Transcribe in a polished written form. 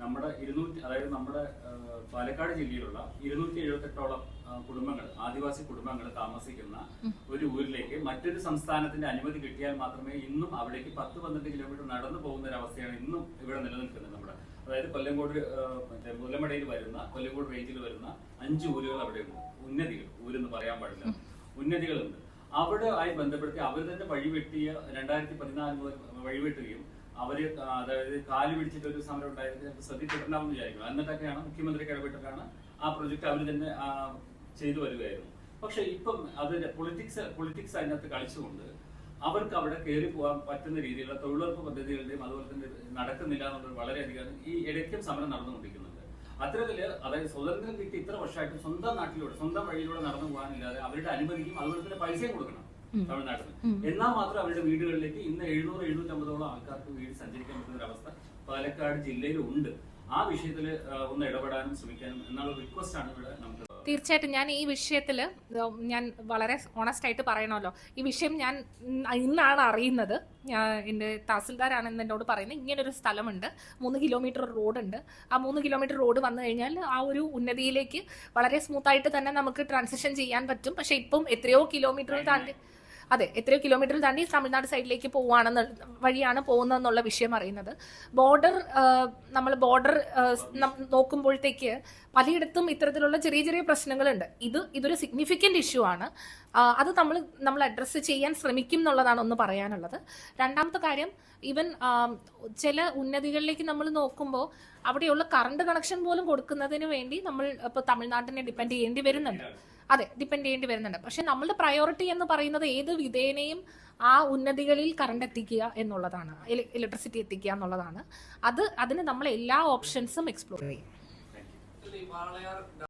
നമ്മുടെ 200, അതായത് നമ്മുടെ പാലക്കാട് ജില്ലയിലുള്ള 278ഓളം കുടുംബങ്ങൾ, ആദിവാസി കുടുംബങ്ങൾ താമസിക്കുന്ന ഒരു ഊരിലേക്ക് മറ്റൊരു സംസ്ഥാനത്തിന്റെ അനുമതി കിട്ടിയാൽ മാത്രമേ ഇന്നും അവിടേക്ക് 10-12 കിലോമീറ്റർ നടന്നു പോകുന്ന ഒരു അവസ്ഥയാണ് ഇന്നും ഇവിടെ നിലനിൽക്കുന്നത്. നമ്മുടെ അതായത് കൊല്ലങ്കോട്, മുല്ലമടയിൽ വരുന്ന, കൊല്ലങ്കോട് റേഞ്ചിൽ വരുന്ന 5 ഊരുകൾ അവിടെയുണ്ട്. ഉന്നതികൾ, ഊരെന്ന് പറയാൻ പാടില്ല, ഉന്നതികളുണ്ട്. അവിടെ ആയി ബന്ധപ്പെടുത്തി അവർ തന്നെ വഴിവെട്ടിയ 2014 മുതൽ വഴിവെട്ടുകയും അവര്, അതായത് കാല് പിടിച്ചിട്ട് ഒരു സമരം ഉണ്ടായത് ശ്രദ്ധിച്ചിട്ടുണ്ടാവുമെന്ന് വിചാരിക്കുന്നു. എന്നിട്ടൊക്കെയാണ് മുഖ്യമന്ത്രിക്ക് ഇടപെട്ടിട്ടാണ് ആ പ്രൊജക്ട് അവർ തന്നെ ചെയ്തു വരികയായിരുന്നു. പക്ഷെ ഇപ്പം അത് പൊളിറ്റിക്സ് അതിനകത്ത് കളിച്ചുകൊണ്ട് അവർക്ക് അവിടെ കയറി പോകാൻ പറ്റുന്ന രീതിയിലുള്ള തൊഴിലുറപ്പ് പദ്ധതികളുടെയും അതുപോലെ തന്നെ നടക്കുന്നില്ല എന്നുള്ളത് വളരെയധികം ഈ ഇടയ്ക്കും സമരം നടന്നുകൊണ്ടിരിക്കുന്നുണ്ട്. അത്തരത്തില്, അതായത് സ്വതന്ത്രം കിട്ടി ഇത്ര വർഷമായിട്ട് സ്വന്തം നാട്ടിലൂടെ, സ്വന്തം വഴിയിലൂടെ നടന്നു പോകാനില്ലാതെ അവരുടെ അനുമതിയും അതുപോലെ തന്നെ പൈസയും കൊടുക്കണം തമിഴ്നാട്ടിൽ. എന്നാൽ മാത്രം അവരുടെ വീടുകളിലേക്ക് ഇന്ന് 700-750ഓളം ആൾക്കാർക്ക് വീട് സഞ്ചരിക്കാൻ പറ്റുന്ന ഒരു അവസ്ഥ പാലക്കാട് ജില്ലയിൽ ഉണ്ട്. ആ വിഷയത്തിൽ ഒന്ന് ഇടപെടാനും ശ്രമിക്കാനും എന്നുള്ള റിക്വസ്റ്റ് ആണ് ഇവിടെ നമുക്ക്. തീർച്ചയായിട്ടും ഞാൻ ഈ വിഷയത്തിൽ ഞാൻ വളരെ ഓണസ്റ്റ് ആയിട്ട് പറയണമല്ലോ, ഈ വിഷയം ഞാൻ ഇന്നാണ് അറിയുന്നത്. എൻ്റെ തഹസിൽദാരാണ് എന്നോട് പറയുന്നത് ഇങ്ങനൊരു സ്ഥലമുണ്ട്, 3 കിലോമീറ്റർ റോഡുണ്ട്. ആ 3 കിലോമീറ്റർ റോഡ് വന്നു കഴിഞ്ഞാൽ ആ ഒരു ഉന്നതിയിലേക്ക് വളരെ സ്മൂത്തായിട്ട് തന്നെ നമുക്ക് ട്രാൻസിഷൻ ചെയ്യാൻ പറ്റും. പക്ഷെ ഇപ്പം എത്രയോ കിലോമീറ്റർ താണ്ടി, അതെ, എത്രയോ കിലോമീറ്റർ താണ്ടി തമിഴ്നാട് സൈഡിലേക്ക് വഴിയാണ് പോകുന്നതെന്നുള്ള വിഷയം അറിയുന്നത്. നമ്മൾ ബോർഡർ നോക്കുമ്പോഴത്തേക്ക് പലയിടത്തും ഇത്തരത്തിലുള്ള ചെറിയ ചെറിയ പ്രശ്നങ്ങളുണ്ട്. ഇതൊരു സിഗ്നിഫിക്കന്റ് ഇഷ്യൂ ആണ്. അത് നമ്മൾ അഡ്രസ്സ് ചെയ്യാൻ ശ്രമിക്കും എന്നുള്ളതാണ് ഒന്ന് പറയാനുള്ളത്. രണ്ടാമത്തെ കാര്യം, ഈവൻ ചില ഉന്നതികളിലേക്ക് നമ്മൾ നോക്കുമ്പോൾ അവിടെയുള്ള കറണ്ട് കണക്ഷൻ പോലും കൊടുക്കുന്നതിന് വേണ്ടി നമ്മൾ ഇപ്പോൾ തമിഴ്നാട്ടിനെ ഡിപ്പെൻഡ് ചെയ്യേണ്ടി വരുന്നുണ്ട്. അതെ, ഡിപ്പെൻഡ് ചെയ്യേണ്ടി വരുന്നുണ്ട്. പക്ഷെ നമ്മളുടെ പ്രയോറിറ്റി എന്ന് പറയുന്നത് ഏത് വിധേനയും ആ ഉന്നതികളിൽ കറണ്ട് എത്തിക്കുക എന്നുള്ളതാണ്, ഇലക്ട്രിസിറ്റി എത്തിക്കുക എന്നുള്ളതാണ്. അതിന് നമ്മൾ എല്ലാ ഓപ്ഷൻസും എക്സ്പ്ലോർ ചെയ്യും.